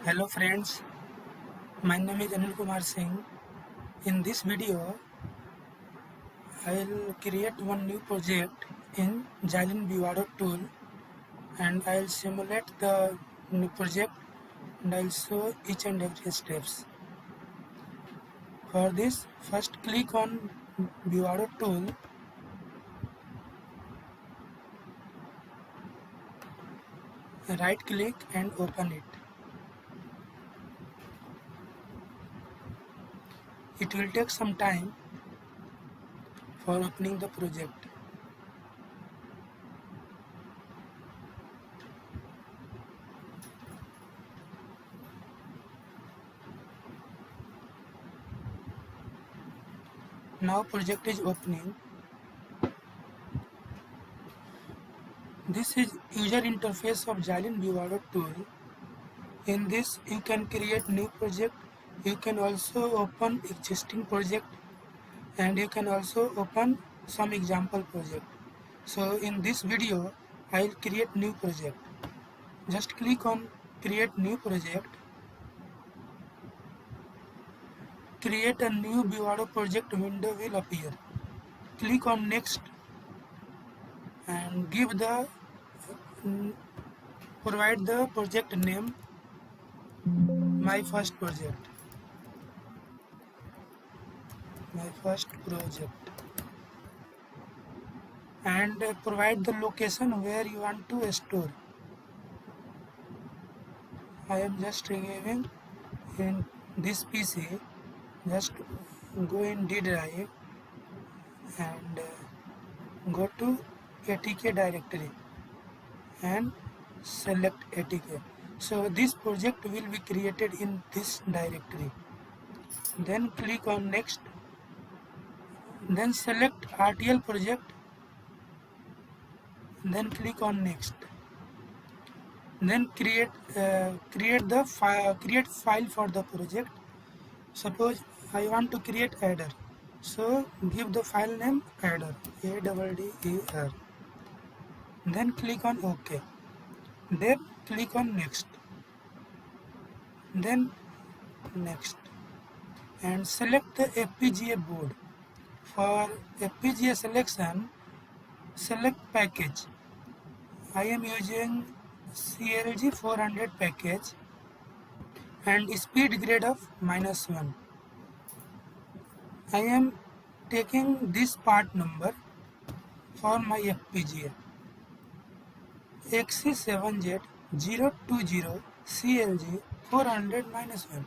Hello friends, my name is Anil Kumar Singh. In this video, I will create one new project in Xylem Vivado tool and I will simulate the new project and I will show each and every steps. For this, first click on Vivado tool, right click and open it. It will take some time for opening the project. Now project is opening. This is user interface of Xylem Vivado tool. In this you can create new project, you can also open existing project and you can also open some example project. So in this video I will create new project. Just click on create new project. Create a new Vivado project window will appear. Click on next and provide the project name my first project. And provide the location where you want to store. I am just giving in this PC. Just go in D drive and go to ATK directory and select ATK. So this project will be created in this directory. Then click on next. Then select RTL project. Then click on next. Then create file for the project. Suppose I want to create adder, so give the file name adder, ADDER. Then click on OK. Then click on next. Then next, and select the FPGA board. For FPGA selection, select package. I am using CLG 400 package and speed grade of -1. I am taking this part number for my FPGA XC7Z020 CLG 400-1.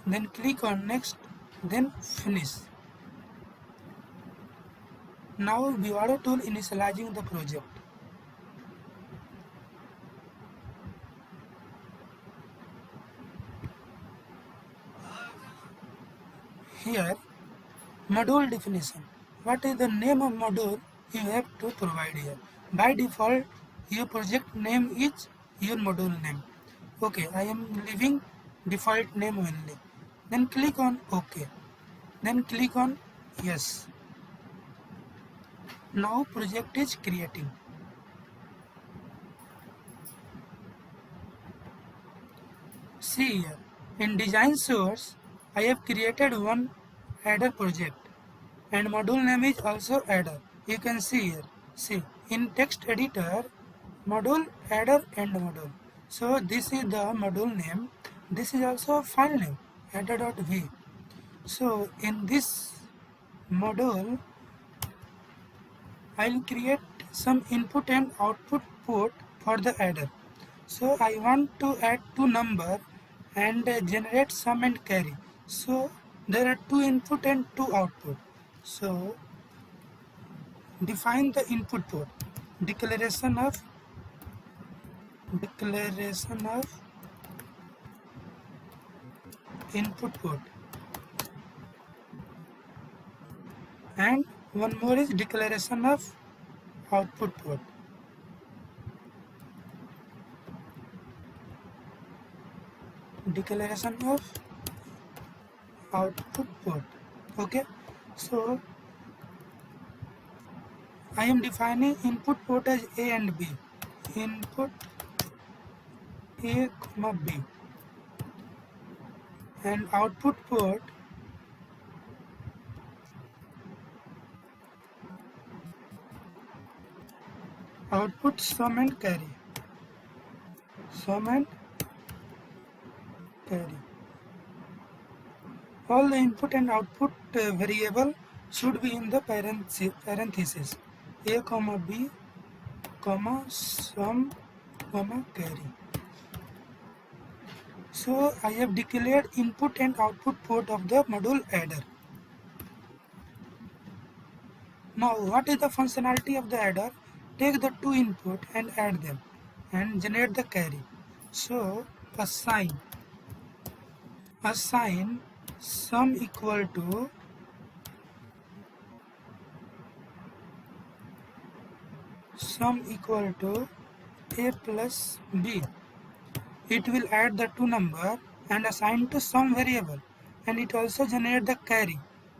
Then click on next, then finish. Now Vivado tool initializing the project. Here module definition. What is the name of module you have to provide here? By default your project name is your module name. Okay, I am leaving default name only. Then click on OK. Then click on yes. Now project is creating. See here, in design source I have created one adder project and module name is also adder. You can see here. See, in text editor, module, adder and module. So this is the module name. This is also file name, adder.v. So in this module, I will create some input and output port for the adder. So I want to add two number and generate sum and carry. So there are two input and two output. So define the input port. Declaration of input port, and one more is declaration of output port. Declaration of output port. Okay, so I am defining input port as A and B. Input A comma B, and output port sum and carry, sum and carry. All the input and output variable should be in the parenthesis. A comma B comma sum comma carry. So I have declared input and output port of the module adder. Now what is the functionality of the adder? Take the two input and add them and generate the carry. So assign sum equal to A plus B. It will add the two number and assign to some variable, and it also generate the carry.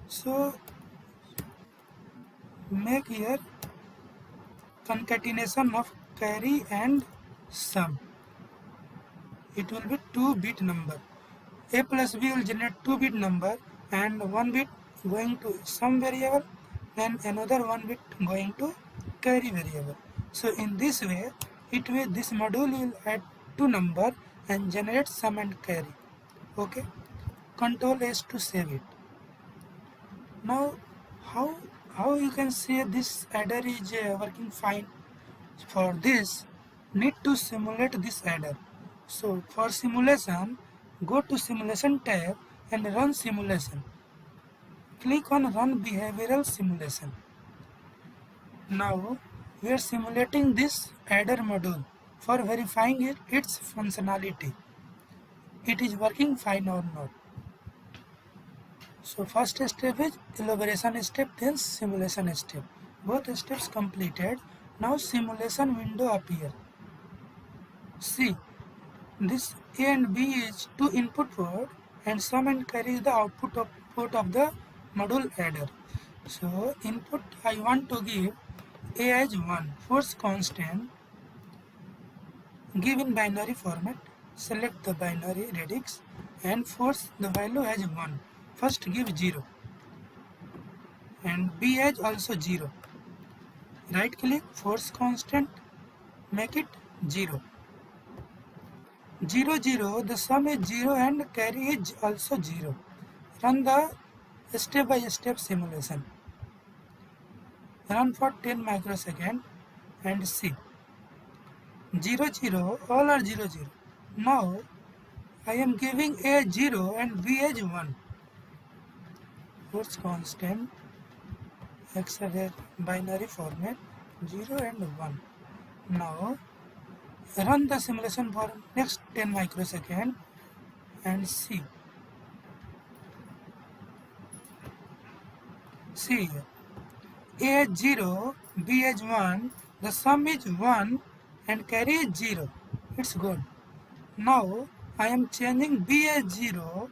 So make here concatenation of carry and sum. It will be 2-bit number. A plus B will generate 2-bit number, and 1 bit going to sum variable and another 1 bit going to carry variable. So in this way, this module will add two number and generate sum and carry. Okay, Control S to save it. Now how you can say this adder is working fine? For this, need to simulate this adder. So for simulation, go to simulation tab and run simulation. Click on run behavioral simulation. Now we are simulating this adder module for verifying its functionality. It is working fine or not. So first step is elaboration step, then simulation step. Both steps completed. Now simulation window appear. See, this A and B is two input port and sum and carry is the output port of the module adder. So input I want to give A as 1, force constant, give in binary format, select the binary radix and force the value as 1. First give 0 and B as also 0. Right click, force constant, make it 0. 0 0, the sum is 0 and carry is also 0. Run the step by step simulation. Run for 10 microseconds and see. 0 0, all are 0 0. Now I am giving A 0 and B as 1. Force constant, accelerate binary format 0 and 1. Now run the simulation for next 10 microseconds and see. See here. A is 0, B is 1, the sum is 1 and carry is 0. It's good. Now I am changing B as 0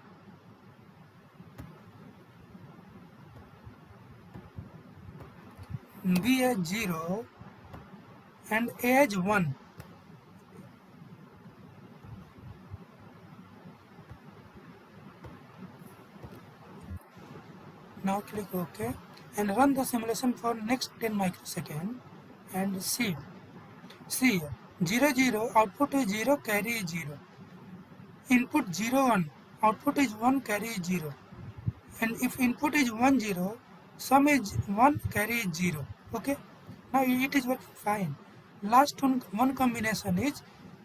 B as 0 and A as 1. Now click OK and run the simulation for next 10 microseconds and see. See 0 0, output is 0, carry is 0. Input 0 1, output is 1, carry is 0. And if input is 1 0, sum is 1, carry is 0. Okay, now it is working fine. Last one combination is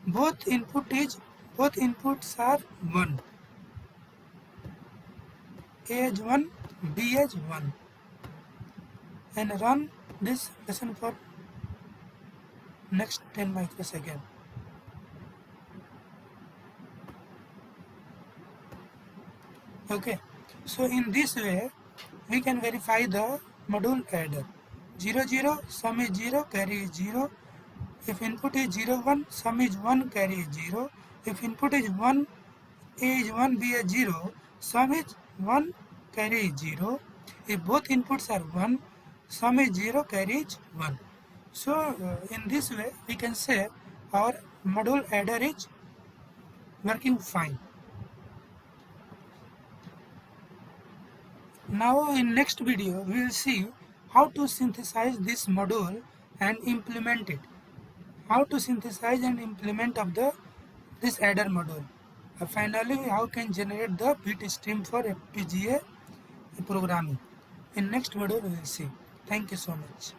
both inputs are 1. A is 1, B is 1. And run this lesson for next 10 microseconds. Okay, so in this way we can verify the module adder. 0 0, sum is 0, carry is 0. If input is 0 1, sum is 1, carry is 0. If input is 1, A is 1, B is 0, sum is 1, carry is 0. If both inputs are 1, sum is 0, carry is 1. So in this way we can say our module adder is working fine. Now in next video we will see how to synthesize this module and implement it. How to synthesize and implement of this adder module. Finally, how can generate the bit stream for FPGA programming. In next video we will see. Thank you so much.